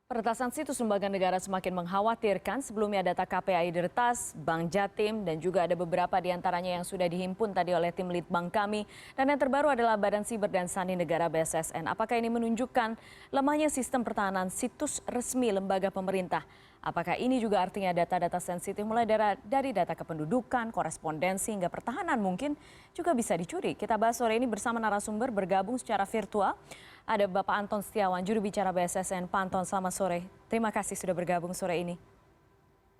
Peretasan situs lembaga negara semakin mengkhawatirkan. Sebelumnya data KPAI diretas, Bank Jatim, dan juga ada beberapa di antaranya yang sudah dihimpun tadi oleh tim Litbang kami. Dan yang terbaru adalah Badan Siber dan Sandi Negara BSSN. Apakah ini menunjukkan lemahnya sistem pertahanan situs resmi lembaga pemerintah? Apakah ini juga artinya data-data sensitif mulai dari data kependudukan, korespondensi, hingga pertahanan mungkin juga bisa dicuri? Kita bahas sore ini bersama narasumber bergabung secara virtual. Ada Bapak Anton Setiawan, juru bicara BSSN. Pak Anton, selamat sore. Terima kasih sudah bergabung sore ini.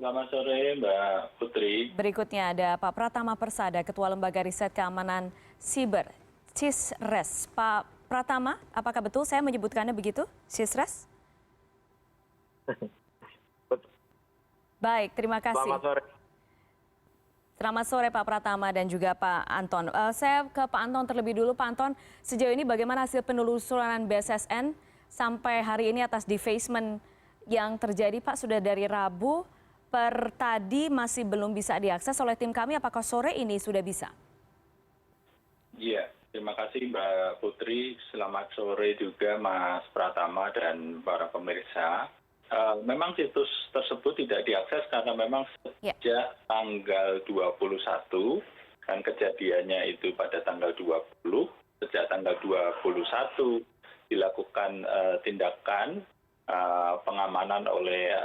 Selamat sore, Mbak Putri. Berikutnya ada Pak Pratama Persada, Ketua Lembaga Riset Keamanan Siber, CISRES. Pak Pratama, apakah betul saya menyebutkannya begitu, CISRES? Baik, terima kasih. Selamat sore. Selamat sore Pak Pratama dan juga Pak Anton. Saya ke Pak Anton terlebih dulu. Pak Anton, sejauh ini bagaimana hasil penelusuran BSSN sampai hari ini atas defacement yang terjadi, Pak? Sudah dari Rabu per tadi masih belum bisa diakses oleh tim kami. Apakah sore ini sudah bisa? Iya, terima kasih Mbak Putri. Selamat sore juga Mas Pratama dan para pemirsa. Memang situs tersebut tidak diakses karena memang sejak tanggal 21, kan kejadiannya itu pada tanggal 20, sejak tanggal 21 dilakukan tindakan pengamanan oleh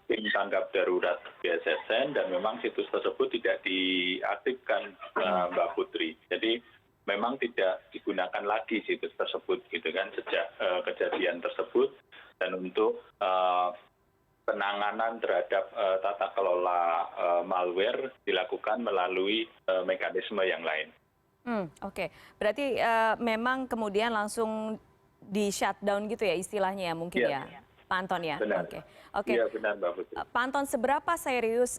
tim tanggap darurat BSSN dan memang situs tersebut tidak diaktifkan, Mbak Putri. Jadi memang tidak digunakan lagi situs tersebut gitu kan sejak kejadian tersebut. Dan untuk penanganan terhadap tata kelola malware dilakukan melalui mekanisme yang lain. Oke, berarti memang kemudian langsung di shutdown gitu ya istilahnya ya mungkin ya, Pak Anton ya? Benar. Oke. Iya benar Mbak Putri. Pak Anton, seberapa serius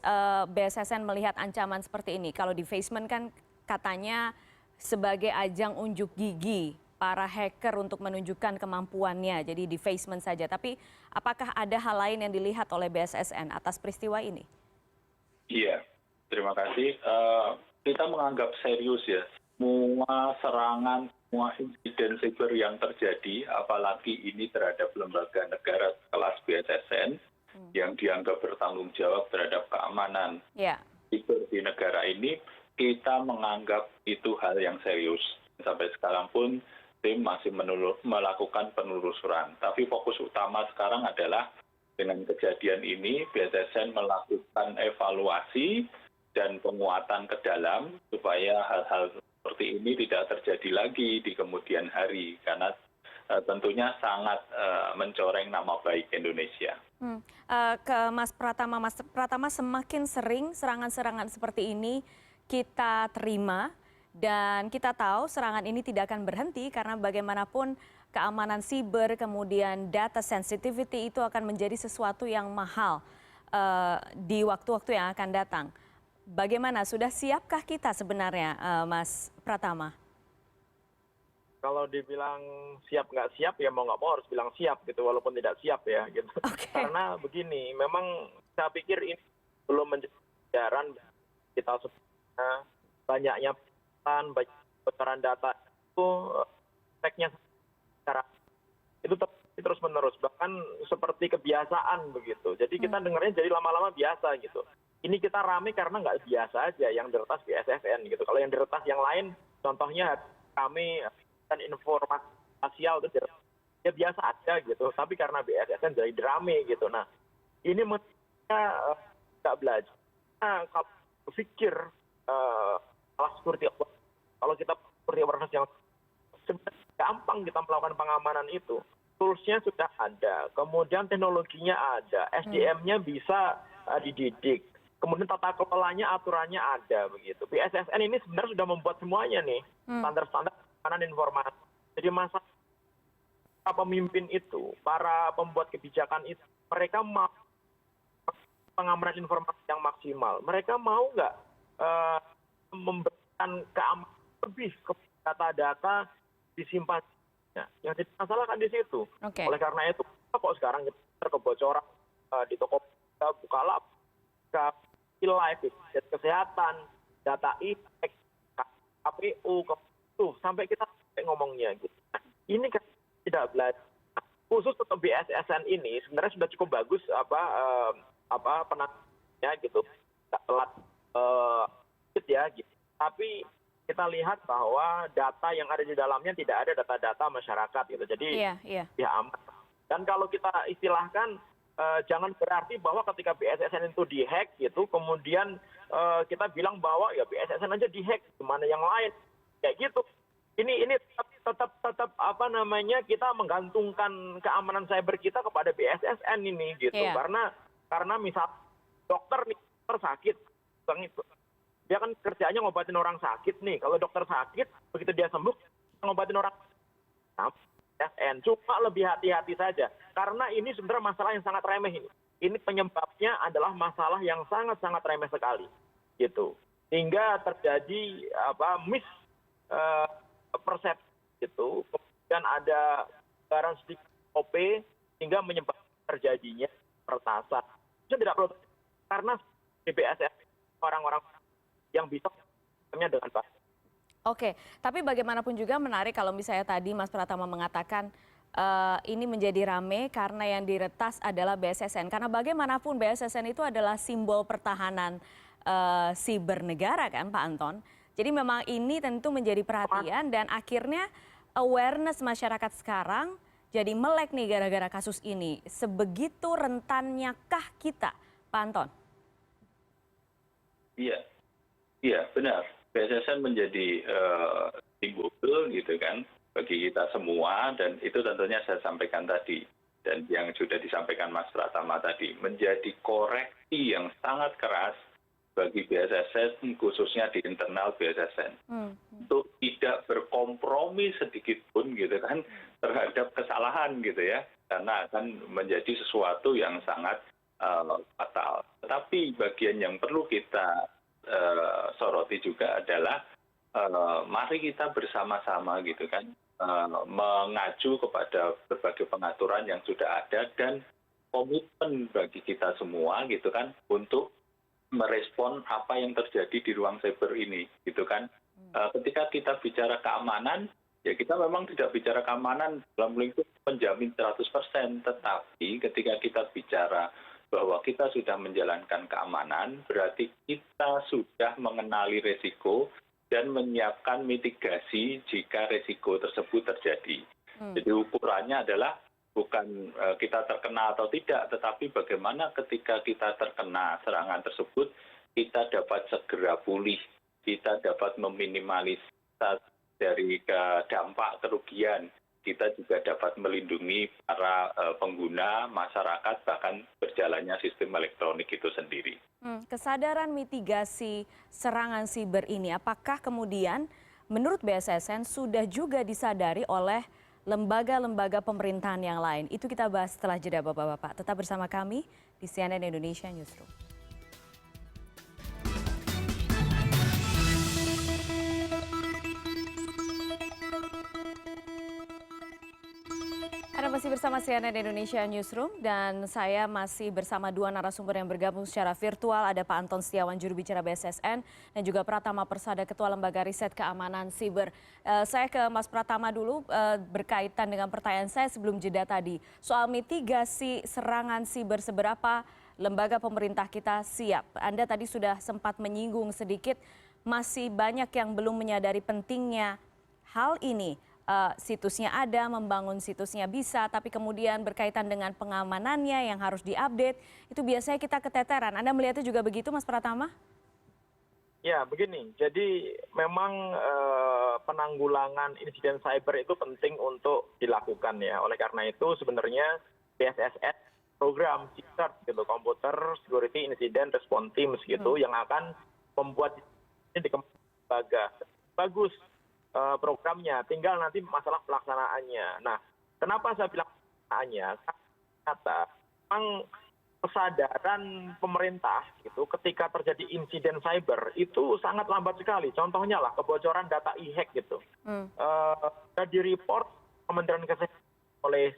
BSSN melihat ancaman seperti ini? Kalau defacement kan katanya sebagai ajang unjuk gigi para hacker untuk menunjukkan kemampuannya, jadi defacement saja. Tapi apakah ada hal lain yang dilihat oleh BSSN atas peristiwa ini? Iya, terima kasih. Kita menganggap serius ya, semua serangan, semua insiden siber yang terjadi, apalagi ini terhadap lembaga negara kelas BSSN, yang dianggap bertanggung jawab terhadap keamanan siber di negara ini, kita menganggap itu hal yang serius. Sampai sekarang pun tim masih melakukan penelusuran. Tapi fokus utama sekarang adalah dengan kejadian ini BSSN melakukan evaluasi dan penguatan ke dalam supaya hal-hal seperti ini tidak terjadi lagi di kemudian hari karena tentunya sangat mencoreng nama baik Indonesia. Ke Mas Pratama, semakin sering serangan-serangan seperti ini kita terima. Dan kita tahu serangan ini tidak akan berhenti karena bagaimanapun keamanan siber, kemudian data sensitivity itu akan menjadi sesuatu yang mahal di waktu-waktu yang akan datang. Bagaimana, sudah siapkah kita sebenarnya, Mas Pratama? Kalau dibilang siap nggak siap ya mau nggak mau harus bilang siap gitu walaupun tidak siap ya gitu. Karena begini, memang saya pikir ini belum menjadi pelajaran kita sebenarnya banyaknya bocoran data itu efeknya secara itu terus menerus bahkan seperti kebiasaan begitu. Jadi kita dengarnya jadi lama-lama biasa gitu. Ini kita rame karena nggak biasa aja yang diretas BSSN gitu. Kalau yang diretas yang lain, contohnya kami dan informasi rasial itu ya biasa aja gitu. Tapi karena BSSN jadi rame gitu. Nah ini mestinya nggak belajar. Nah kalau berpikir kalau kita seperti awareness yang sebenarnya gampang kita melakukan pengamanan itu, toolsnya sudah ada, kemudian teknologinya ada, SDM-nya bisa dididik, kemudian tata kelolanya, aturannya ada begitu. BSSN ini sebenarnya sudah membuat semuanya nih, standar-standar pengamanan informasi. Jadi masa para pemimpin itu, para pembuat kebijakan itu, mereka mau pengamanan informasi yang maksimal. Mereka mau nggak memberikan keamanan lebih ke data-data disimpan. Yang jadi masalah kan di situ. Oleh karena itu, kok sekarang kita kebocoran di Tokopedia, Bukalapak, live, kesehatan, data ITEK, KPU, sampai kita ngomongnya gitu. Ini kan tidak belajar. khusus untuk BSSN ini sebenarnya sudah cukup bagus penanganannya gitu, nggak telat ya gitu. Tapi kita lihat bahwa data yang ada di dalamnya tidak ada data-data masyarakat gitu. Jadi ya aman. Dan kalau kita istilahkan jangan berarti bahwa ketika BSSN itu dihack gitu, kemudian kita bilang bahwa ya BSSN aja dihack, gimana yang lain kayak gitu. Ini tetap kita menggantungkan keamanan cyber kita kepada BSSN ini gitu. Karena misal dokter sakit, dia kan kerjanya ngobatin orang sakit nih. Kalau dokter sakit, begitu dia sembuh, ngobatin orang BSSN. Cuma lebih hati-hati saja. Karena ini sebenarnya masalah yang sangat remeh ini. Ini penyebabnya adalah masalah yang sangat-sangat remeh sekali. Gitu. Hingga terjadi persepsi itu, kemudian ada barang sedikit OP hingga menyebabkan terjadinya peretasan. Itu tidak perlu, karena di BSSN orang-orang yang bisa dengan baik. Oke, tapi bagaimanapun juga menarik kalau misalnya tadi Mas Pratama mengatakan ini menjadi rame karena yang diretas adalah BSSN. Karena bagaimanapun BSSN itu adalah simbol pertahanan siber negara kan Pak Anton. Jadi memang ini tentu menjadi perhatian dan akhirnya awareness masyarakat sekarang jadi melek nih gara-gara kasus ini. Sebegitu rentannya kah kita, Pak Anton? Iya benar. BSSN menjadi simbol gitu kan bagi kita semua, dan itu tentunya saya sampaikan tadi dan yang sudah disampaikan Mas Pratama tadi, menjadi koreksi yang sangat keras bagi BSSN, khususnya di internal BSSN, untuk tidak berkompromi sedikit pun gitu kan terhadap kesalahan gitu ya, karena akan menjadi sesuatu yang sangat fatal. Tetapi bagian yang perlu kita soroti juga adalah mari kita bersama-sama gitu kan mengacu kepada berbagai pengaturan yang sudah ada dan komitmen bagi kita semua gitu kan untuk merespon apa yang terjadi di ruang cyber ini gitu kan. Ketika kita bicara keamanan, ya kita memang tidak bicara keamanan dalam lingkup menjamin 100%, tetapi ketika kita bicara bahwa kita sudah menjalankan keamanan, berarti kita sudah mengenali resiko dan menyiapkan mitigasi jika resiko tersebut terjadi. Jadi ukurannya adalah bukan kita terkena atau tidak, tetapi bagaimana ketika kita terkena serangan tersebut, kita dapat segera pulih, kita dapat meminimalisasi dari dampak kerugian, kita juga dapat melindungi para pengguna, masyarakat, bahkan berjalannya sistem elektronik itu sendiri. Kesadaran mitigasi serangan siber ini, apakah kemudian menurut BSSN sudah juga disadari oleh lembaga-lembaga pemerintahan yang lain? Itu kita bahas setelah jeda Bapak-Bapak. Tetap bersama kami di CNN Indonesia Newsroom. Anda masih bersama CNN Indonesia Newsroom dan saya masih bersama dua narasumber yang bergabung secara virtual. Ada Pak Anton Setiawan, juru bicara BSSN, dan juga Pratama Persada, Ketua Lembaga Riset Keamanan Siber. Saya ke Mas Pratama dulu berkaitan dengan pertanyaan saya sebelum jeda tadi. Soal mitigasi serangan siber, seberapa lembaga pemerintah kita siap? Anda tadi sudah sempat menyinggung sedikit, masih banyak yang belum menyadari pentingnya hal ini. Situsnya ada, membangun situsnya bisa, tapi kemudian berkaitan dengan pengamanannya yang harus diupdate, itu biasanya kita keteteran. Anda melihatnya juga begitu, Mas Pratama? Ya, begini. Jadi memang penanggulangan insiden cyber itu penting untuk dilakukan ya. Oleh karena itu sebenarnya BSSN program CSIRT gitu, Computer Security Incident Response Teams gitu, yang akan membuat ini di lembaga. Bagus programnya, tinggal nanti masalah pelaksanaannya. Nah, kenapa saya bilang pelaksanaannya? Karena memang kesadaran pemerintah gitu ketika terjadi insiden cyber itu sangat lambat sekali. Contohnya lah kebocoran data e-hack gitu. Di report Kementerian Kesehatan oleh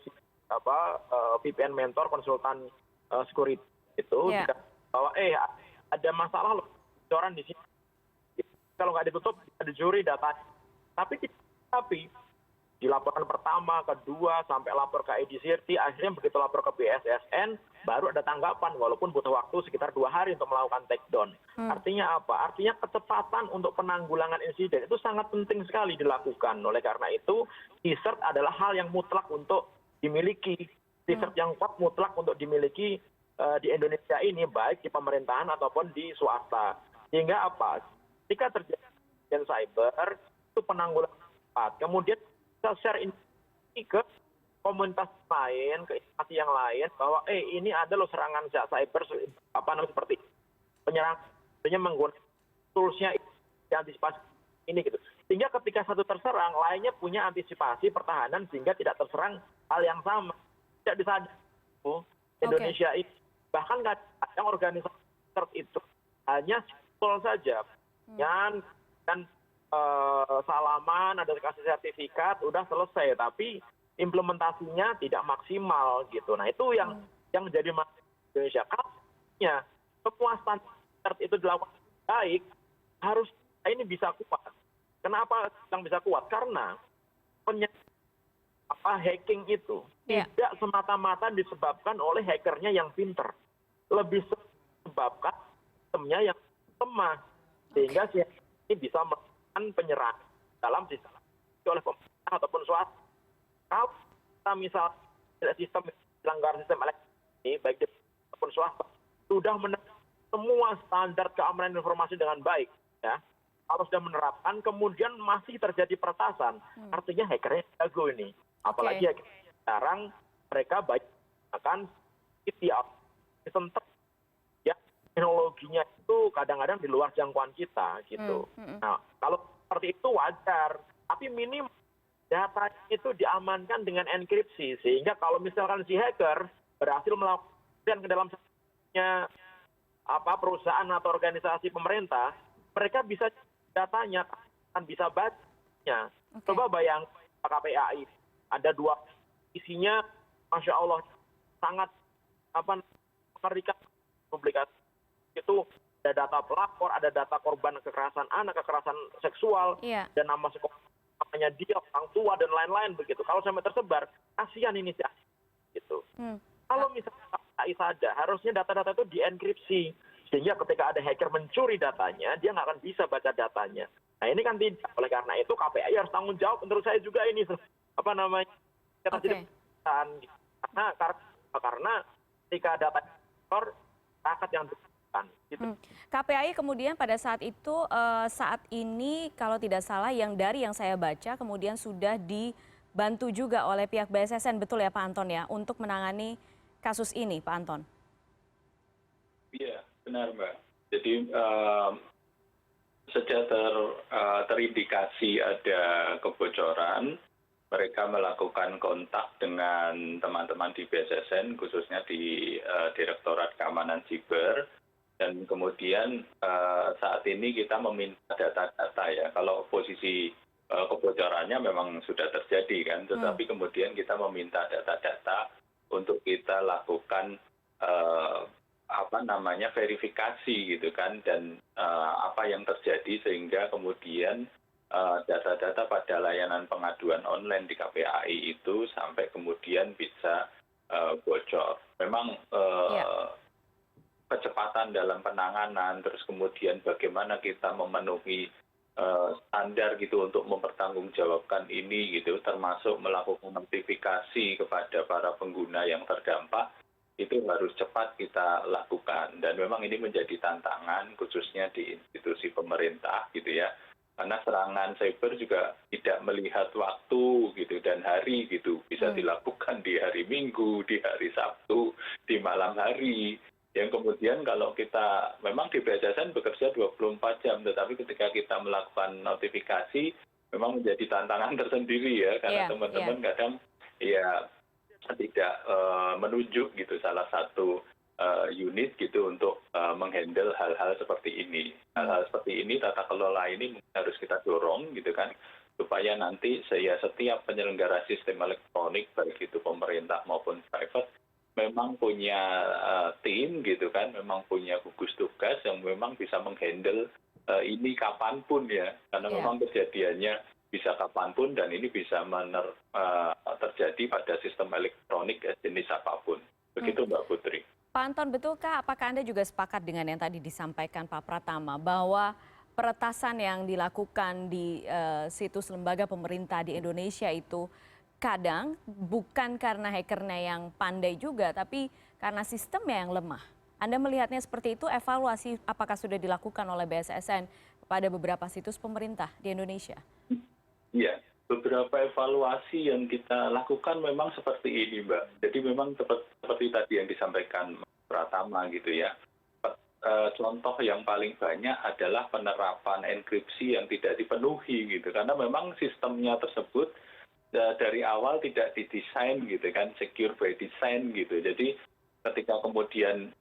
VPN Mentor konsultan security itu bahwa ada masalah loh kebocoran di sini. Kalau nggak ditutup ada juri data. Tapi dilaporkan pertama, kedua, sampai lapor ke IDCRT, akhirnya begitu lapor ke BSSN, baru ada tanggapan, walaupun butuh waktu sekitar 2 hari untuk melakukan take down. Artinya apa? Artinya kecepatan untuk penanggulangan insiden itu sangat penting sekali dilakukan. Oleh karena itu, research adalah hal yang mutlak untuk dimiliki. Research yang kuat mutlak untuk dimiliki di Indonesia ini, baik di pemerintahan ataupun di swasta. Sehingga apa? Jika terjadi insiden cyber, itu penanggulangan cepat. Kemudian kita share ini ke komunitas lain, ke instansi yang lain, bahwa ini ada loh serangan cyber seperti penyerang, menggunakan toolsnya antisipasi ini gitu. Sehingga ketika satu terserang, lainnya punya antisipasi pertahanan sehingga tidak terserang hal yang sama. Tidak bisa Indonesia ini bahkan kadang organisasi itu hanya simpel saja dan salaman, ada kasih sertifikat, udah selesai, tapi implementasinya tidak maksimal gitu. Nah itu yang jadi masalah Indonesia. Kalau semua standar itu dilakukan baik, harus ini bisa kuat. Kenapa yang bisa kuat? Karena hacking itu tidak semata-mata disebabkan oleh hackernya yang pinter, lebih disebabkan sistemnya yang lemah, sehingga ini bisa melakukan penyerangan dalam sistem oleh pemerintah ataupun swasta. Kalau kita misalnya sistem melanggar sistem elektronik, baik di ataupun swasta, sudah menerapkan semua standar keamanan informasi dengan baik, ya, kalau sudah menerapkan, kemudian masih terjadi peretasan, artinya hackernya jago ini. Apalagi sekarang mereka banyak akan sentuh, ya, teknologinya itu kadang-kadang di luar jangkauan kita gitu. Nah, kalau seperti itu wajar, tapi minim data itu diamankan dengan enkripsi, sehingga kalau misalkan si hacker berhasil melakukan ke dalam perusahaan atau organisasi pemerintah, mereka bisa datanya, kan bisa bacanya. Coba bayang KPAI, ada 2 isinya, masya Allah sangat mengerikan publikasi. Itu ada data pelapor, ada data korban kekerasan anak, kekerasan seksual, dan nama sekolah, namanya dia, orang tua, dan lain-lain begitu. Kalau sampai tersebar, kasihan ini sih gitu. Kalau misalnya KPI saja, harusnya data-data itu dienkripsi, sehingga ketika ada hacker mencuri datanya, dia nggak akan bisa baca datanya. Nah ini kan tidak. Oleh karena itu KPI harus tanggung jawab. Menurut saya juga ini karena ketika data rakyat yang gitu. KPAI kemudian pada saat itu saat ini kalau tidak salah yang saya baca kemudian sudah dibantu juga oleh pihak BSSN, betul ya Pak Anton ya, untuk menangani kasus ini Pak Anton? Iya benar Mbak. Jadi sejak terindikasi ada kebocoran, mereka melakukan kontak dengan teman-teman di BSSN, khususnya di Direktorat Keamanan Siber, dan kemudian saat ini kita meminta data-data ya. Kalau posisi kebocorannya memang sudah terjadi kan, tetapi kemudian kita meminta data-data untuk kita lakukan verifikasi gitu kan, dan apa yang terjadi sehingga kemudian data-data pada layanan pengaduan online di KPAI itu sampai kemudian bisa bocor. Memang kecepatan dalam penanganan, terus kemudian bagaimana kita memenuhi standar gitu untuk mempertanggungjawabkan ini gitu, termasuk melakukan notifikasi kepada para pengguna yang terdampak, itu harus cepat kita lakukan. Dan memang ini menjadi tantangan khususnya di institusi pemerintah gitu ya. Karena serangan cyber juga tidak melihat waktu gitu dan hari gitu, bisa dilakukan di hari Minggu, di hari Sabtu, di malam hari. Yang kemudian kalau kita memang di BSSN bekerja 24 jam, tetapi ketika kita melakukan notifikasi memang menjadi tantangan tersendiri ya, karena teman-teman kadang ya tidak menunjuk gitu salah satu unit gitu untuk menghandle hal-hal seperti ini. Hal-hal seperti ini, tata kelola ini harus kita dorong gitu kan, supaya nanti setiap penyelenggara sistem elektronik, baik itu pemerintah maupun private, memang punya tim gitu kan, memang punya gugus tugas yang memang bisa menghandle ini kapanpun ya, karena memang kejadiannya bisa kapanpun dan ini bisa terjadi pada sistem elektronik jenis apapun. Begitu Mbak Putri. Pak Anton, betulkah apakah Anda juga sepakat dengan yang tadi disampaikan Pak Pratama bahwa peretasan yang dilakukan di situs lembaga pemerintah di Indonesia itu kadang bukan karena hackernya yang pandai juga, tapi karena sistemnya yang lemah? Anda melihatnya seperti itu, evaluasi apakah sudah dilakukan oleh BSSN kepada beberapa situs pemerintah di Indonesia? Iya, beberapa evaluasi yang kita lakukan memang seperti ini, Mbak. Jadi memang seperti tadi yang disampaikan Mas Pratama gitu ya. Contoh yang paling banyak adalah penerapan enkripsi yang tidak dipenuhi gitu. Karena memang sistemnya tersebut dari awal tidak didesain gitu kan, secure by design gitu. Jadi ketika kemudian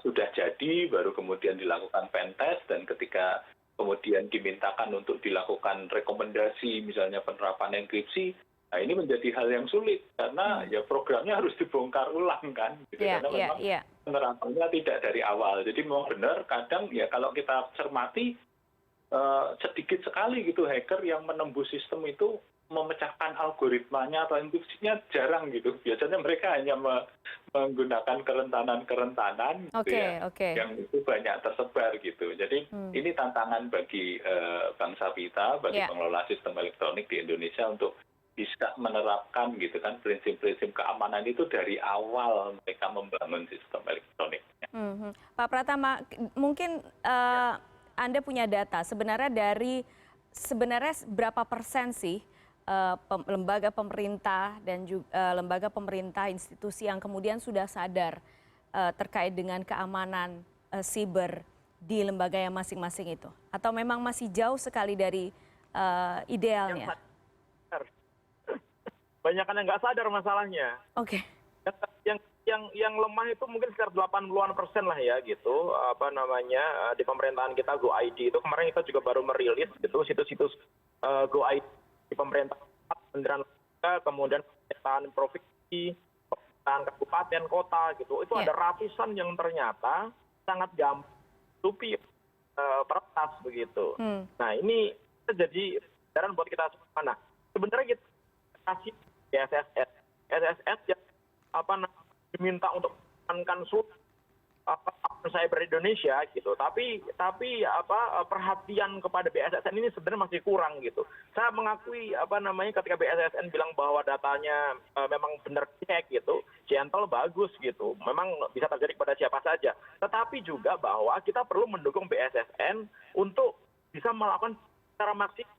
sudah jadi, baru kemudian dilakukan pentest, dan ketika kemudian dimintakan untuk dilakukan rekomendasi misalnya penerapan enkripsi, nah ini menjadi hal yang sulit karena ya programnya harus dibongkar ulang kan, gitu. Karena memang penerapannya tidak dari awal. Jadi memang benar kadang ya kalau kita cermati sedikit sekali gitu hacker yang menembus sistem itu memecahkan algoritmanya atau enkripsinya jarang gitu. Biasanya mereka hanya menggunakan kerentanan-kerentanan gitu yang itu banyak tersebar gitu. Jadi ini tantangan bagi bangsa kita, bagi pengelola sistem elektronik di Indonesia untuk bisa menerapkan gitu kan prinsip-prinsip keamanan itu dari awal mereka membangun sistem elektroniknya. Pak Pratama, mungkin Anda punya data sebenarnya berapa persen sih lembaga pemerintah dan juga lembaga pemerintah institusi yang kemudian sudah sadar terkait dengan keamanan siber di lembaga yang masing-masing itu, atau memang masih jauh sekali dari idealnya? Banyak yang nggak sadar masalahnya. Oke. Yang lemah itu mungkin sekitar 80-an% lah ya gitu, di pemerintahan kita GoID itu kemarin kita juga baru merilis gitu situs-situs GoID di pemerintah, kementerian lembaga, kemudian pemerintahan provinsi, pemerintahan kabupaten, kota gitu. Itu ada ratusan yang ternyata sangat gampang tutupi peretas begitu. Nah ini jadi pelajaran buat kita semua. Nah sebenarnya kita kasih SSN yang diminta untuk mengamankan cyber Indonesia gitu, tapi perhatian kepada BSSN ini sebenarnya masih kurang gitu. Saya mengakui ketika BSSN bilang bahwa datanya memang benar dicek gitu, gentle bagus gitu, memang bisa terjadi kepada siapa saja. Tetapi juga bahwa kita perlu mendukung BSSN untuk bisa melakukan secara maksimal.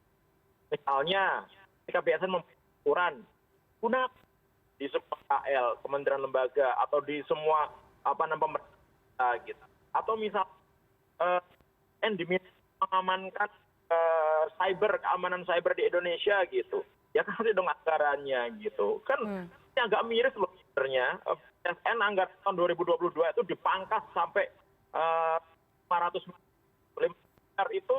Misalnya ketika BSSN membuat aturan guna di semua KL, kementerian lembaga atau di semua pemerintah gitu. Atau misal diminta mengamankan keamanan cyber di Indonesia gitu. Ya kasih dong anggarannya gitu. Kan ini agak miris loh sebenarnya. BSN anggaran tahun 2022 itu dipangkas sampai 500 miliar itu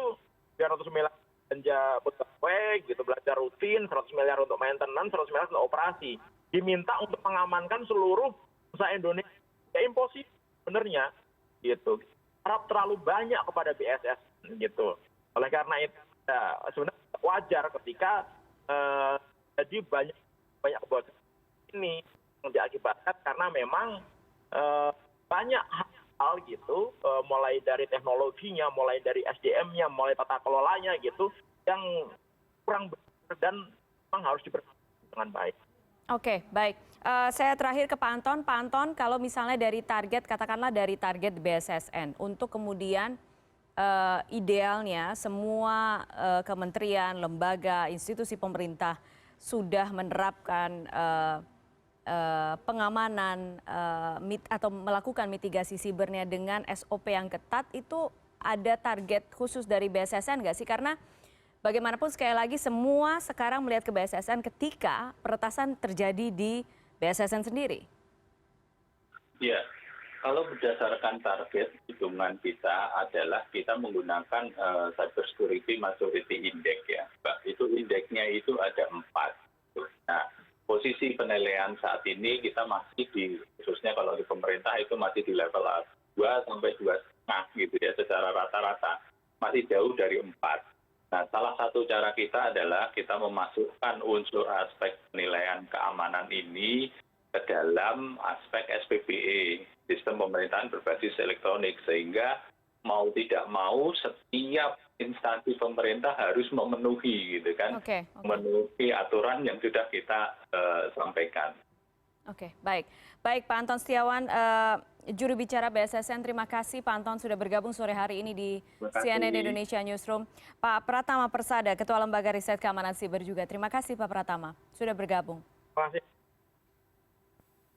300 miliar belanja pegawai gitu, belanja rutin, 100 miliar untuk maintenance, 100 miliar untuk operasi. Diminta untuk mengamankan seluruh usaha Indonesia. Ya impossible sebenarnya gitu. Harap terlalu banyak kepada BSS gitu. Oleh karena itu ya, sebenarnya wajar ketika jadi banyak kebocoran ini yang diakibatkan karena memang banyak hal gitu, mulai dari teknologinya, mulai dari SDM-nya, mulai tata kelolanya gitu, yang kurang benar dan memang harus diperhatikan dengan baik. Oke, baik. Saya terakhir ke Pak Anton. Pak Anton, kalau misalnya dari target, katakanlah dari target BSSN, untuk kemudian idealnya semua kementerian, lembaga, institusi pemerintah sudah menerapkan pengamanan atau melakukan mitigasi sibernya dengan SOP yang ketat, itu ada target khusus dari BSSN nggak sih? Karena bagaimanapun sekali lagi semua sekarang melihat ke BSSN ketika peretasan terjadi di BSSN sendiri. Ya, kalau berdasarkan target hitungan kita adalah kita menggunakan Cyber Security Maturity Index ya, Mbak. Itu indeksnya itu ada 4. Nah, posisi penilaian saat ini kita masih khususnya kalau di pemerintah itu masih di level 2 sampai 2,5 gitu ya, secara rata-rata masih jauh dari 4. Nah, salah satu cara kita adalah kita memasukkan unsur aspek penilaian keamanan ini ke dalam aspek SPBE, sistem pemerintahan berbasis elektronik, sehingga mau tidak mau setiap instansi pemerintah harus memenuhi gitu kan, memenuhi aturan yang sudah kita sampaikan. Oke, baik. Baik, Pak Anton Setiawan, juru bicara BSSN, terima kasih Pak Anton sudah bergabung sore hari ini di CNN Indonesia Newsroom. Pak Pratama Persada, Ketua Lembaga Riset Keamanan Siber juga. Terima kasih Pak Pratama sudah bergabung. Terima kasih.